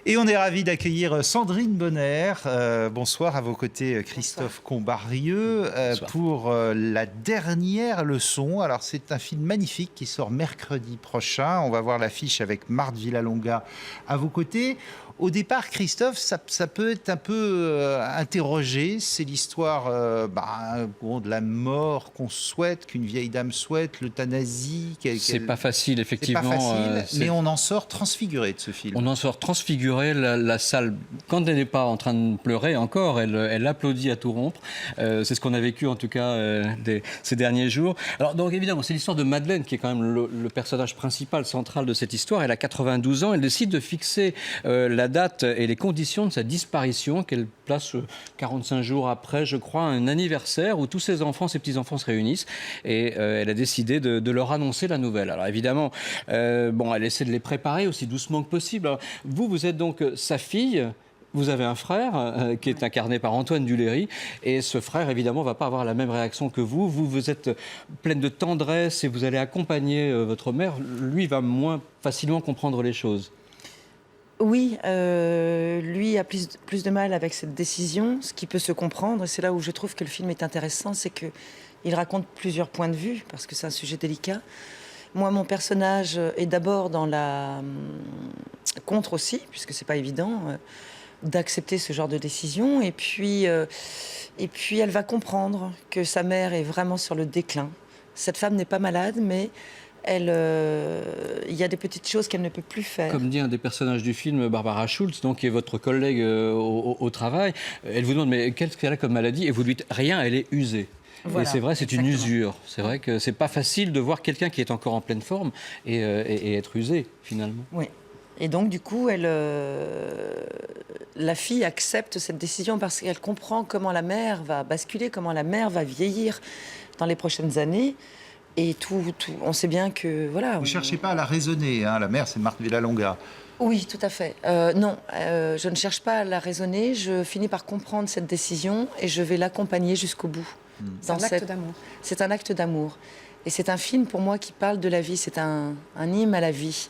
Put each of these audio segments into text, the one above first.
Et on est ravis d'accueillir Sandrine Bonner. Bonsoir, à vos côtés Christophe Combarieux pour la dernière leçon. Alors c'est un film magnifique qui sort mercredi prochain. On va voir l'affiche avec Marthe Villalonga à vos côtés. Au départ, Christophe, ça peut être un peu interrogé. C'est l'histoire de la mort qu'on souhaite, qu'une vieille dame souhaite, l'euthanasie. C'est pas facile, effectivement. C'est pas facile, mais on en sort transfiguré de ce film. On en sort transfiguré. La salle, quand elle n'est pas en train de pleurer encore, elle applaudit à tout rompre. C'est ce qu'on a vécu, en tout cas, ces derniers jours. Alors, donc, évidemment, c'est l'histoire de Madeleine, qui est quand même le personnage principal, central de cette histoire. Elle a 92 ans. Elle décide de fixer la date et les conditions de sa disparition, qu'elle place 45 jours après, je crois, un anniversaire où tous ses enfants, ses petits-enfants se réunissent. Et elle a décidé de leur annoncer la nouvelle. Alors évidemment, elle essaie de les préparer aussi doucement que possible. Alors, vous êtes donc sa fille. Vous avez un frère qui est incarné par Antoine Duléry. Et ce frère, évidemment, ne va pas avoir la même réaction que vous. Vous êtes pleine de tendresse et vous allez accompagner votre mère. Lui va moins facilement comprendre les choses. Oui, lui a plus de mal avec cette décision, ce qui peut se comprendre. Et c'est là où je trouve que le film est intéressant, c'est qu'il raconte plusieurs points de vue, parce que c'est un sujet délicat. Moi, mon personnage est d'abord dans la contre aussi, puisque c'est pas évident d'accepter ce genre de décision. Et puis, elle va comprendre que sa mère est vraiment sur le déclin. Cette femme n'est pas malade, mais il y a des petites choses qu'elle ne peut plus faire. Comme dit un des personnages du film, Barbara Schultz, donc, qui est votre collègue au travail, elle vous demande mais qu'est-ce qu'elle a comme maladie et vous lui dites rien, elle est usée. Voilà, et c'est vrai, c'est une usure. C'est vrai que c'est pas facile de voir quelqu'un qui est encore en pleine forme et être usé finalement. Oui. Et donc du coup, la fille accepte cette décision parce qu'elle comprend comment la mère va basculer, comment la mère va vieillir dans les prochaines années. Et on sait bien que voilà. Vous ne cherchez pas à la raisonner, hein. La mère, c'est Marthe Villalonga. Oui, tout à fait. Non, je ne cherche pas à la raisonner. Je finis par comprendre cette décision et je vais l'accompagner jusqu'au bout. C'est un acte d'amour. C'est un acte d'amour. Et c'est un film pour moi qui parle de la vie. C'est un hymne à la vie.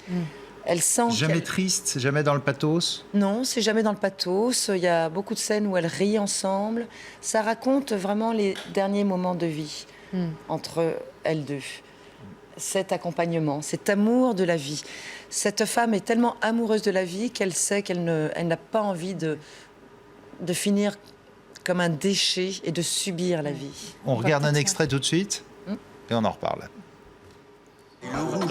Elle sent jamais triste, jamais dans le pathos. Non, c'est jamais dans le pathos. Il y a beaucoup de scènes où elles rient ensemble. Ça raconte vraiment les derniers moments de vie entre elles deux. Cet accompagnement, cet amour de la vie. Cette femme est tellement amoureuse de la vie qu'elle sait qu'elle n'a pas envie de finir comme un déchet et de subir la vie. On regarde un extrait tout de suite et on en reparle. Il y a un moment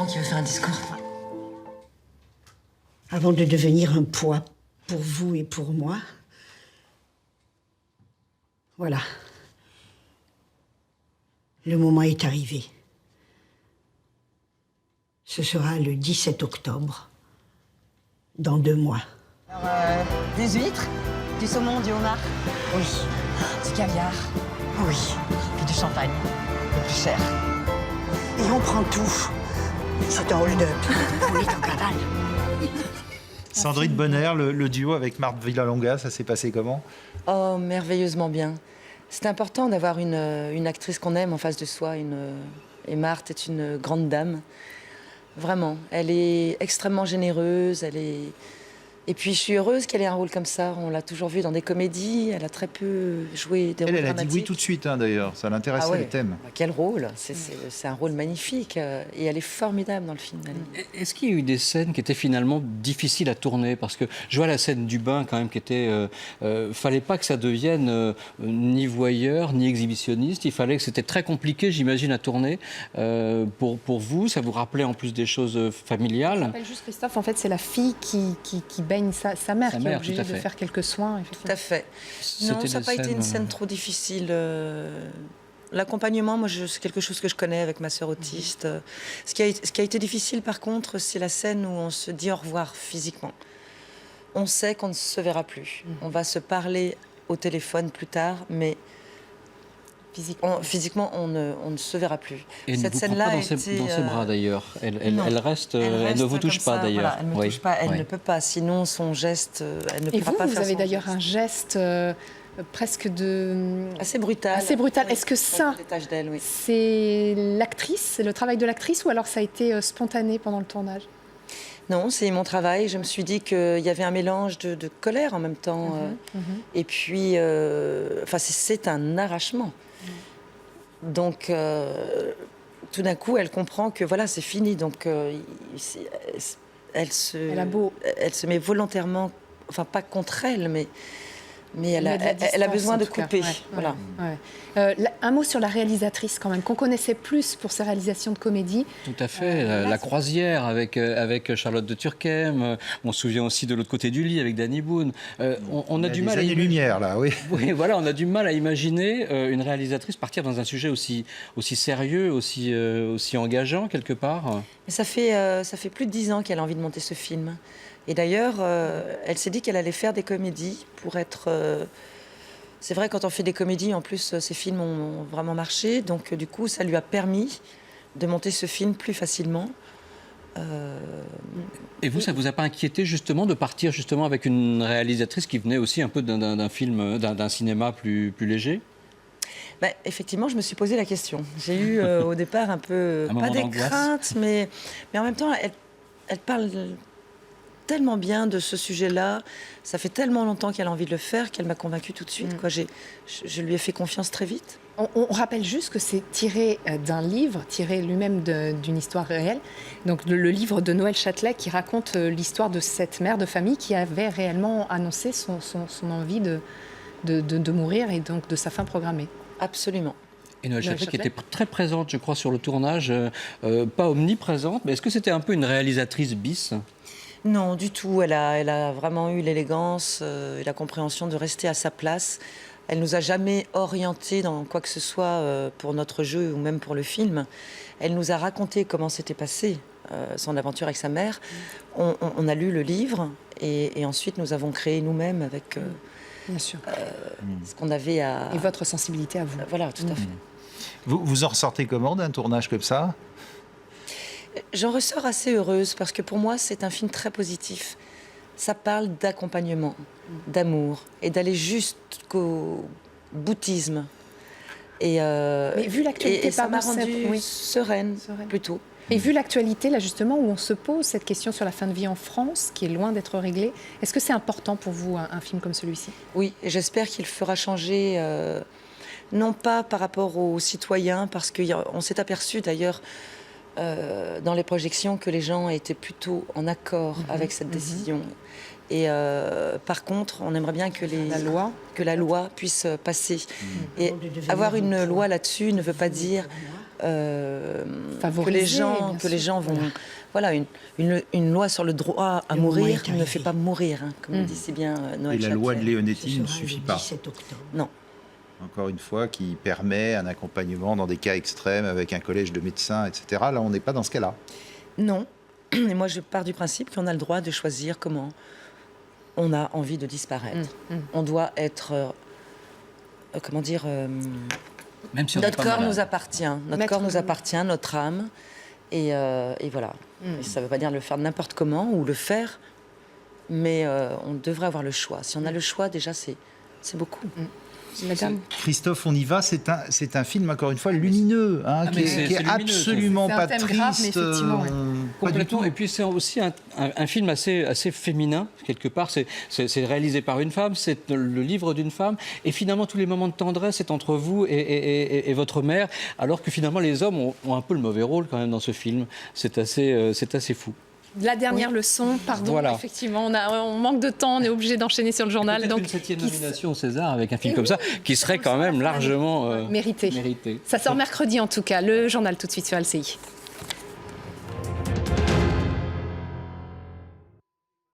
qui veut faire un discours. Avant de devenir un poids pour vous et pour moi, voilà. Le moment est arrivé. Ce sera le 17 octobre, dans 2 mois. Alors, des huîtres, du saumon, du homard. Oui. Du caviar. Oui. Puis du champagne. Le plus cher. Et on prend tout. C'est un hold-up. On est en cavale. Sandrine Bonner, le duo avec Marthe Villalonga, ça s'est passé comment? Oh, merveilleusement bien. C'est important d'avoir une actrice qu'on aime en face de soi. Et Marthe est une grande dame. Vraiment. Elle est extrêmement généreuse. Et puis, je suis heureuse qu'elle ait un rôle comme ça. On l'a toujours vue dans des comédies. Elle a très peu joué des rôles dramatiques. Elle a dit oui tout de suite, d'ailleurs. Ça l'intéressait, le thème. Quel rôle! C'est un rôle magnifique. Et elle est formidable dans le film. Est-ce qu'il y a eu des scènes qui étaient finalement difficiles à tourner? Parce que je vois la scène du bain, quand même, qui était... fallait pas que ça devienne ni voyeur, ni exhibitionniste. Il fallait que c'était très compliqué, j'imagine, à tourner. Pour vous, ça vous rappelait en plus des choses familiales? Je rappelle juste, Christophe, en fait, c'est la fille qui baigne sa mère qui est obligée de faire quelques soins. Tout à fait. Non, ça n'a pas été une scène trop difficile. L'accompagnement, moi, c'est quelque chose que je connais avec ma sœur autiste. Ce qui a été difficile, par contre, c'est la scène où on se dit au revoir physiquement. On sait qu'on ne se verra plus. On va se parler au téléphone plus tard, mais physiquement, on ne se verra plus. Et cette scène-là dans ses bras, d'ailleurs. Elle reste, elle ne vous touche pas, d'ailleurs. Voilà, elle ne me touche pas, elle ne peut pas. Sinon, son geste, elle ne pourra pas faire. Et vous avez d'ailleurs un geste presque assez brutal. Assez brutal. Est-ce que ça, oui. c'est l'actrice, c'est le travail de l'actrice, ou alors ça a été spontané pendant le tournage? Non, c'est mon travail. Je me suis dit qu'il y avait un mélange de colère en même temps. Et puis, c'est un arrachement. Donc, tout d'un coup, elle comprend que voilà, c'est fini. Donc, elle se met volontairement, enfin pas contre elle, mais elle a besoin de couper. Voilà. Un mot sur la réalisatrice quand même, qu'on connaissait plus pour ses réalisations de comédie. Tout à fait. La Croisière avec Charlotte de Turckheim. On se souvient aussi de l'autre côté du lit avec Danny Boone. On a du mal à lumière là, oui. Oui, voilà, on a du mal à imaginer une réalisatrice partir dans un sujet aussi sérieux, aussi engageant quelque part. Ça fait plus de 10 ans qu'elle a envie de monter ce film. Et d'ailleurs, elle s'est dit qu'elle allait faire des comédies pour être... C'est vrai, quand on fait des comédies, en plus, ces films ont vraiment marché. Donc, du coup, ça lui a permis de monter ce film plus facilement. Et vous, ça ne vous a pas inquiété, justement, de partir justement avec une réalisatrice qui venait aussi un peu d'un film, d'un cinéma plus léger ? Effectivement, je me suis posé la question. J'ai eu au départ un peu... pas des craintes, mais en même temps, elle parle... tellement bien de ce sujet-là, ça fait tellement longtemps qu'elle a envie de le faire qu'elle m'a convaincue tout de suite. Je lui ai fait confiance très vite. On rappelle juste que c'est tiré d'un livre, tiré lui-même d'une histoire réelle. Donc le livre de Noël Châtelet qui raconte l'histoire de cette mère de famille qui avait réellement annoncé son envie de mourir et donc de sa fin programmée. Absolument. Et Noël Châtelet qui était très présente, je crois, sur le tournage, pas omniprésente, mais est-ce que c'était un peu une réalisatrice bis ? Non, du tout. Elle a vraiment eu l'élégance et la compréhension de rester à sa place. Elle nous a jamais orientés dans quoi que ce soit pour notre jeu ou même pour le film. Elle nous a raconté comment s'était passé son aventure avec sa mère. On a lu le livre et ensuite nous avons créé nous-mêmes avec Bien sûr. Ce qu'on avait à... Et votre sensibilité à vous. Voilà, tout à fait. Vous en ressortez comment d'un tournage comme ça ? J'en ressors assez heureuse parce que pour moi, c'est un film très positif. Ça parle d'accompagnement, d'amour et d'aller jusqu'au boutisme. Mais vu l'actualité, ça m'a rendue sereine, plutôt. Et vu l'actualité, là justement, où on se pose cette question sur la fin de vie en France, qui est loin d'être réglée, est-ce que c'est important pour vous, un film comme celui-ci ? Oui, et j'espère qu'il fera changer, non pas par rapport aux citoyens, parce qu'on s'est aperçu d'ailleurs dans les projections que les gens étaient plutôt en accord avec cette décision. Et par contre, on aimerait bien que la loi puisse passer. Et avoir une loi là-dessus ne veut pas dire que les gens vont... Voilà, une loi sur le droit à mourir ne fait pas mourir, comme le dit si bien Noël Châtelet. Et la loi de Leonetti ne suffit pas. Non. Encore une fois, qui permet un accompagnement dans des cas extrêmes avec un collège de médecins, etc. Là, on n'est pas dans ce cas-là. Non. Et moi, je pars du principe qu'on a le droit de choisir comment on a envie de disparaître. On doit être... comment dire Même si notre corps nous appartient. Notre corps nous appartient, notre âme. Et voilà. Et ça ne veut pas dire le faire n'importe comment ou le faire, mais on devrait avoir le choix. Si on a le choix, déjà, c'est beaucoup. Christophe, on y va. C'est un film, encore une fois, lumineux, qui est absolument pas triste. Complètement. Et puis c'est aussi un film assez féminin, quelque part. C'est réalisé par une femme, c'est le livre d'une femme. Et finalement, tous les moments de tendresse, c'est entre vous et votre mère, alors que finalement, les hommes ont un peu le mauvais rôle quand même dans ce film. C'est assez fou. La dernière leçon, pardon, voilà. Effectivement, on manque de temps, on est obligé d'enchaîner sur le journal. Peut-être une 7e nomination au César avec un film comme ça, qui serait quand même largement mérité. Ça sort mercredi en tout cas, le journal tout de suite sur LCI.